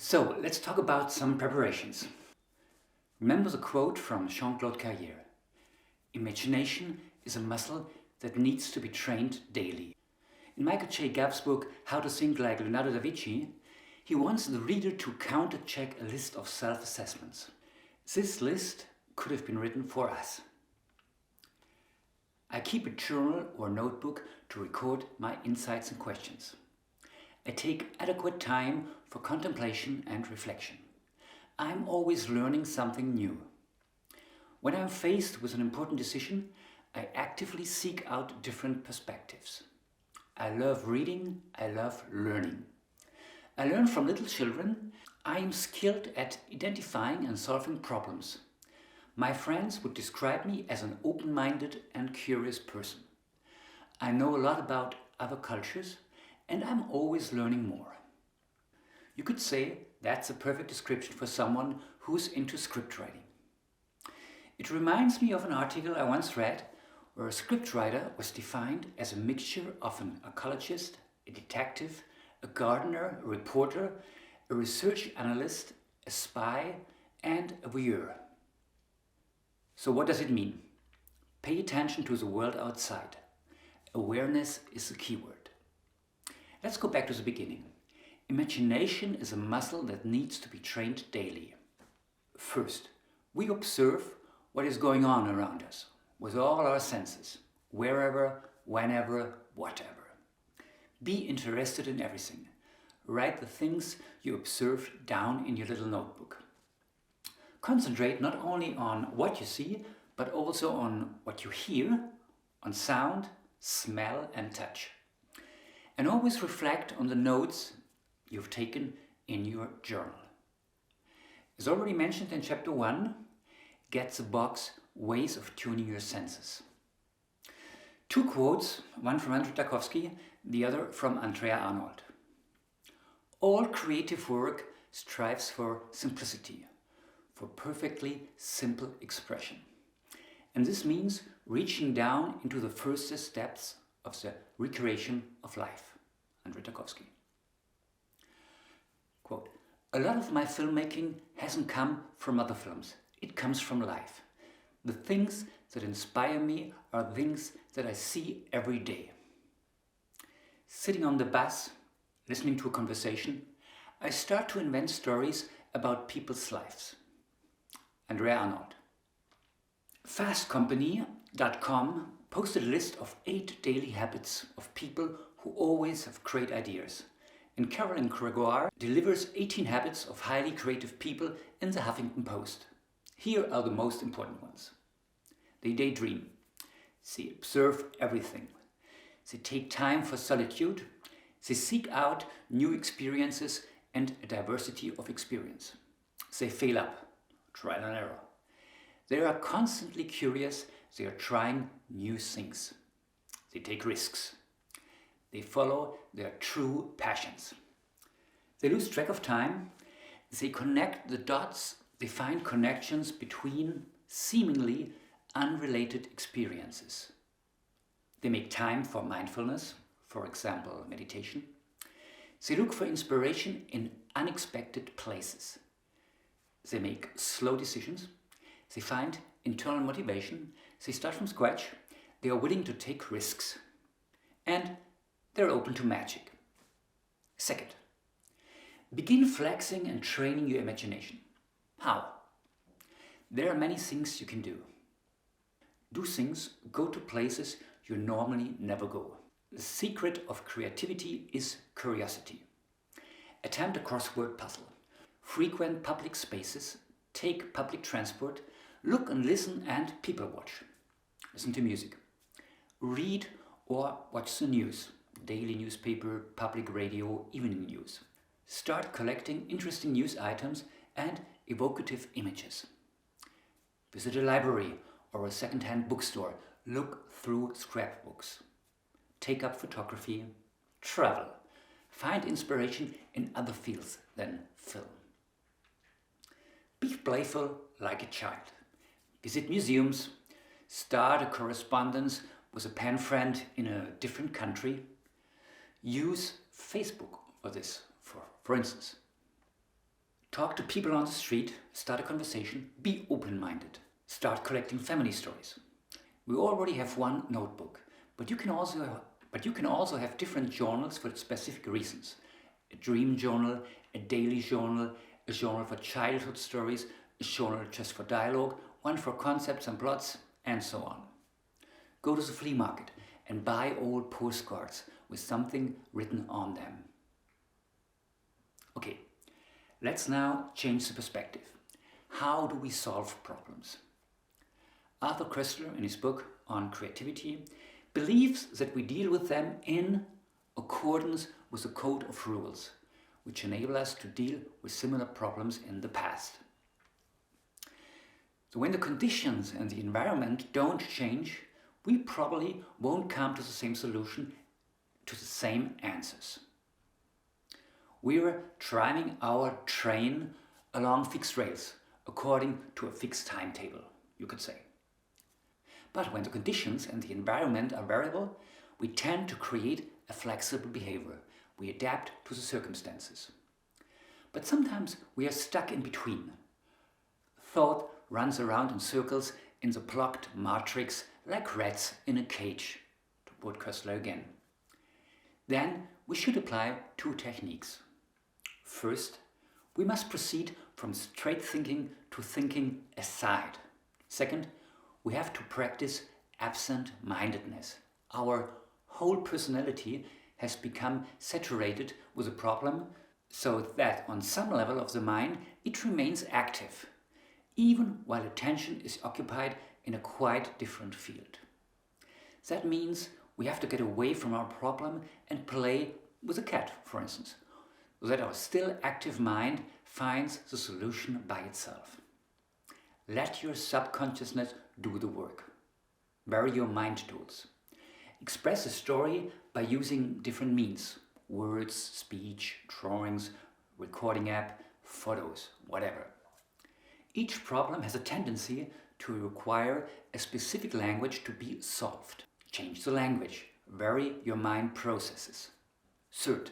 So let's talk about some preparations. Remember the quote from Jean-Claude Carrière: "Imagination is a muscle that needs to be trained daily." In Michael J. Gelb's book, How to Think Like Leonardo da Vinci, he wants the reader to counter-check a list of self-assessments. This list could have been written for us. I keep a journal or notebook to record my insights and questions. I take adequate time for contemplation and reflection. I'm always learning something new. When I'm faced with an important decision, I actively seek out different perspectives. I love reading, I love learning. I learn from little children. I am skilled at identifying and solving problems. My friends would describe me as an open-minded and curious person. I know a lot about other cultures and I'm always learning more. You could say that's a perfect description for someone who's into scriptwriting. It reminds me of an article I once read where a scriptwriter was defined as a mixture of an ecologist, a detective, a gardener, a reporter, a research analyst, a spy, and a voyeur. So what does it mean? Pay attention to the world outside. Awareness is the key word. Let's go back to the beginning. Imagination is a muscle that needs to be trained daily. First, we observe what is going on around us with all our senses, wherever, whenever, whatever. Be interested in everything. Write the things you observe down in your little notebook. Concentrate not only on what you see, but also on what you hear, on sound, smell and touch. And always reflect on the notes you've taken in your journal. As already mentioned in chapter 1, get the box Ways of Tuning Your Senses. Two quotes, one from Andrea Tarkovsky, the other from Andrea Arnold. All creative work strives for simplicity, for perfectly simple expression. And this means reaching down into the first steps of the recreation of life. Andrea Tarkovsky. Quote, "A lot of my filmmaking hasn't come from other films. It comes from life. The things that inspire me are things that I see every day. Sitting on the bus, listening to a conversation, I start to invent stories about people's lives." Andrea Arnold. Fastcompany.com posted a list of 8 daily habits of people who always have great ideas. And Carolyn Gregoire delivers 18 habits of highly creative people in the Huffington Post. Here are the most important ones. They daydream. They observe everything. They take time for solitude. They seek out new experiences and a diversity of experience. They fail up, trial and error. They are constantly curious. They are trying new things. They take risks. They follow their true passions. They lose track of time. They connect the dots. They find connections between seemingly unrelated experiences. They make time for mindfulness, for example, meditation. They look for inspiration in unexpected places. They make slow decisions. They find internal motivation. They start from scratch. They are willing to take risks. And they're open to magic. Second, begin flexing and training your imagination. How? There are many things you can do. Do things, go to places you normally never go. The secret of creativity is curiosity. Attempt a crossword puzzle. Frequent public spaces. Take public transport. Look and listen and people watch. Listen to music. Read or watch the news. Daily newspaper, public radio, evening news. Start collecting interesting news items and evocative images. Visit a library or a second-hand bookstore. Look through scrapbooks. Take up photography. Travel. Find inspiration in other fields than film. Be playful like a child. Visit museums. Start a correspondence with a pen friend in a different country. Use Facebook for this, for instance. Talk to people on the street, start a conversation, be open-minded. Start collecting family stories. We already have one notebook, but you can also have different journals for specific reasons. A dream journal, a daily journal, a journal for childhood stories, a journal just for dialogue, one for concepts and plots, and so on. Go to the flea market and buy old postcards with something written on them. Okay, let's now change the perspective. How do we solve problems? Arthur Koestler, in his book on creativity, believes that we deal with them in accordance with a code of rules, which enable us to deal with similar problems in the past. So when the conditions and the environment don't change, we probably won't come to the same solution, to the same answers. We're driving our train along fixed rails, according to a fixed timetable, you could say. But when the conditions and the environment are variable, we tend to create a flexible behavior. We adapt to the circumstances. But sometimes we are stuck in between. Thought runs around in circles in the blocked matrix like rats in a cage, to quote Koestler again. Then we should apply two techniques. First, we must proceed from straight thinking to thinking aside. Second, we have to practice absent-mindedness. Our whole personality has become saturated with a problem so that on some level of the mind it remains active, even while attention is occupied in a quite different field. That means we have to get away from our problem and play with a cat, for instance, so that our still active mind finds the solution by itself. Let your subconsciousness do the work. Vary your mind tools. Express a story by using different means: words, speech, drawings, recording app, photos, whatever. Each problem has a tendency to require a specific language to be solved. Change the language. Vary your mind processes. Third,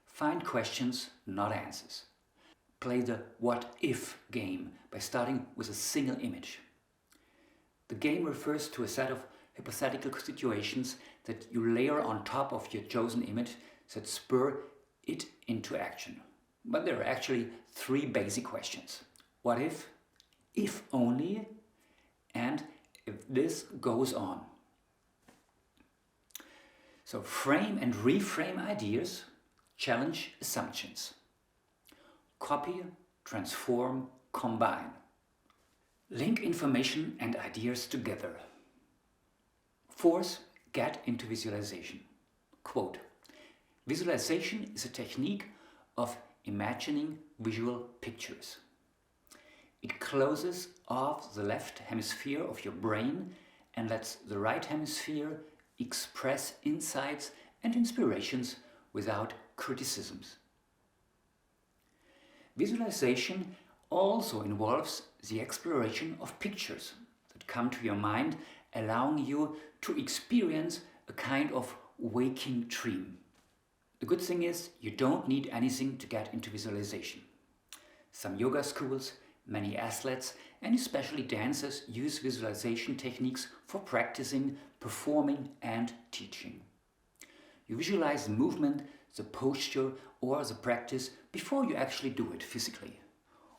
find questions, not answers. Play the what-if game by starting with a single image. The game refers to a set of hypothetical situations that you layer on top of your chosen image that spur it into action. But there are actually three basic questions. What if only, and if this goes on. So frame and reframe ideas, challenge assumptions. Copy, transform, combine. Link information and ideas together. Fourth, get into visualization. Quote, visualization is a technique of imagining visual pictures. It closes off the left hemisphere of your brain and lets the right hemisphere express insights and inspirations without criticisms. Visualization also involves the exploration of pictures that come to your mind, allowing you to experience a kind of waking dream. The good thing is, you don't need anything to get into visualization. Some yoga schools, many athletes, and especially dancers use visualization techniques for practicing, performing, and teaching. You visualize the movement, the posture, or the practice before you actually do it physically,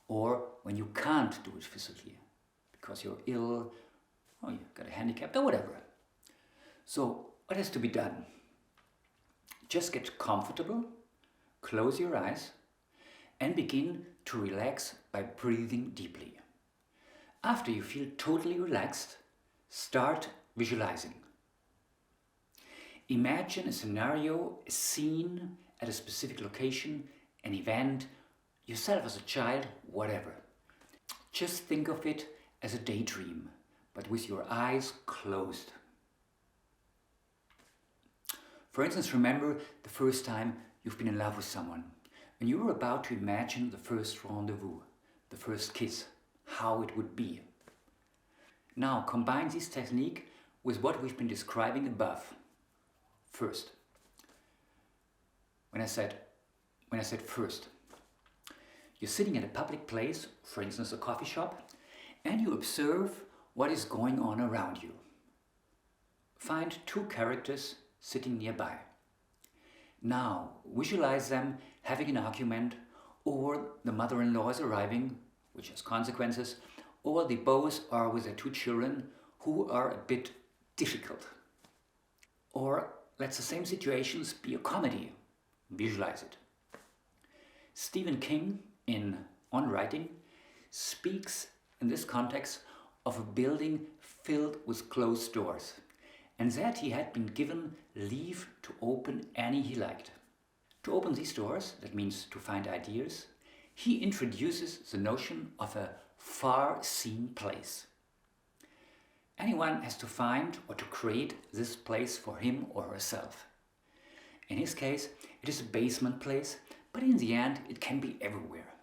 or when you can't do it physically because you're ill, or you've got a handicap, or whatever. So what has to be done? Just get comfortable, close your eyes, and begin to relax by breathing deeply. After you feel totally relaxed, start visualizing. Imagine a scenario, a scene at a specific location, an event, yourself as a child, whatever. Just think of it as a daydream, but with your eyes closed. For instance, remember the first time you've been in love with someone, and you were about to imagine the first rendezvous, the first kiss, how it would be. Now combine this technique with what we've been describing above. First, when I said first, You're sitting at a public place, for instance a coffee shop, and you observe what is going on around you. Find two characters sitting nearby. Now visualize them having an argument, or the mother-in-law is arriving, which has consequences, or they both are with their two children who are a bit difficult. Or let the same situations be a comedy. Visualize it. Stephen King, in On Writing, speaks in this context of a building filled with closed doors, and that he had been given leave to open any he liked. To open these doors, that means to find ideas, he introduces the notion of a far-seen place. Anyone has to find or to create this place for him or herself. In his case, it is a basement place, but in the end it can be everywhere.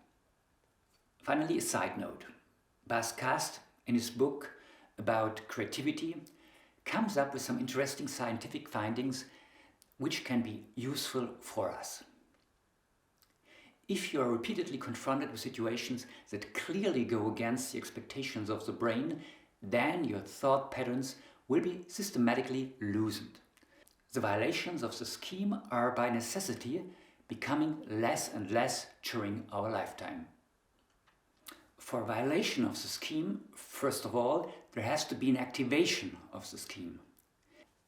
Finally, a side note. Kast, in his book about creativity, comes up with some interesting scientific findings which can be useful for us. If you are repeatedly confronted with situations that clearly go against the expectations of the brain, then your thought patterns will be systematically loosened. The violations of the scheme are by necessity becoming less and less during our lifetime. For a violation of the scheme, first of all, there has to be an activation of the scheme.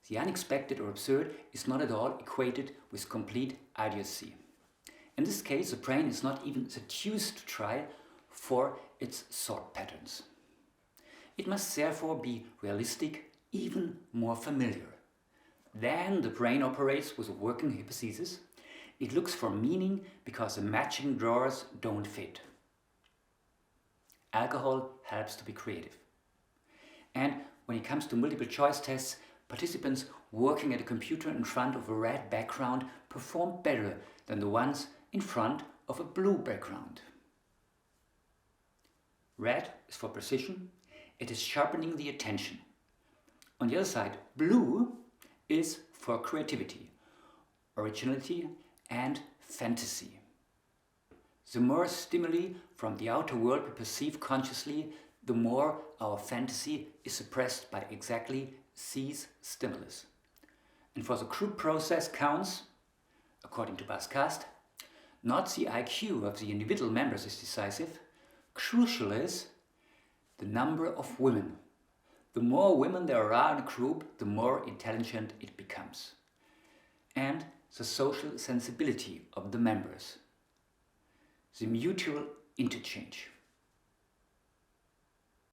The unexpected or absurd is not at all equated with complete idiocy. In this case, the brain is not even seduced to try for its thought patterns. It must therefore be realistic, even more familiar. Then the brain operates with a working hypothesis. It looks for meaning because the matching drawers don't fit. Alcohol helps to be creative. And when it comes to multiple choice tests, participants working at a computer in front of a red background perform better than the ones in front of a blue background. Red is for precision. It is sharpening the attention. On the other side, blue is for creativity, originality and fantasy. The more stimuli from the outer world we perceive consciously, the more our fantasy is suppressed by exactly these stimulus. And for the group process counts, according to Pascal, not the IQ of the individual members is decisive. Crucial is the number of women. The more women there are in a group, the more intelligent it becomes. And the social sensibility of the members. The mutual interchange.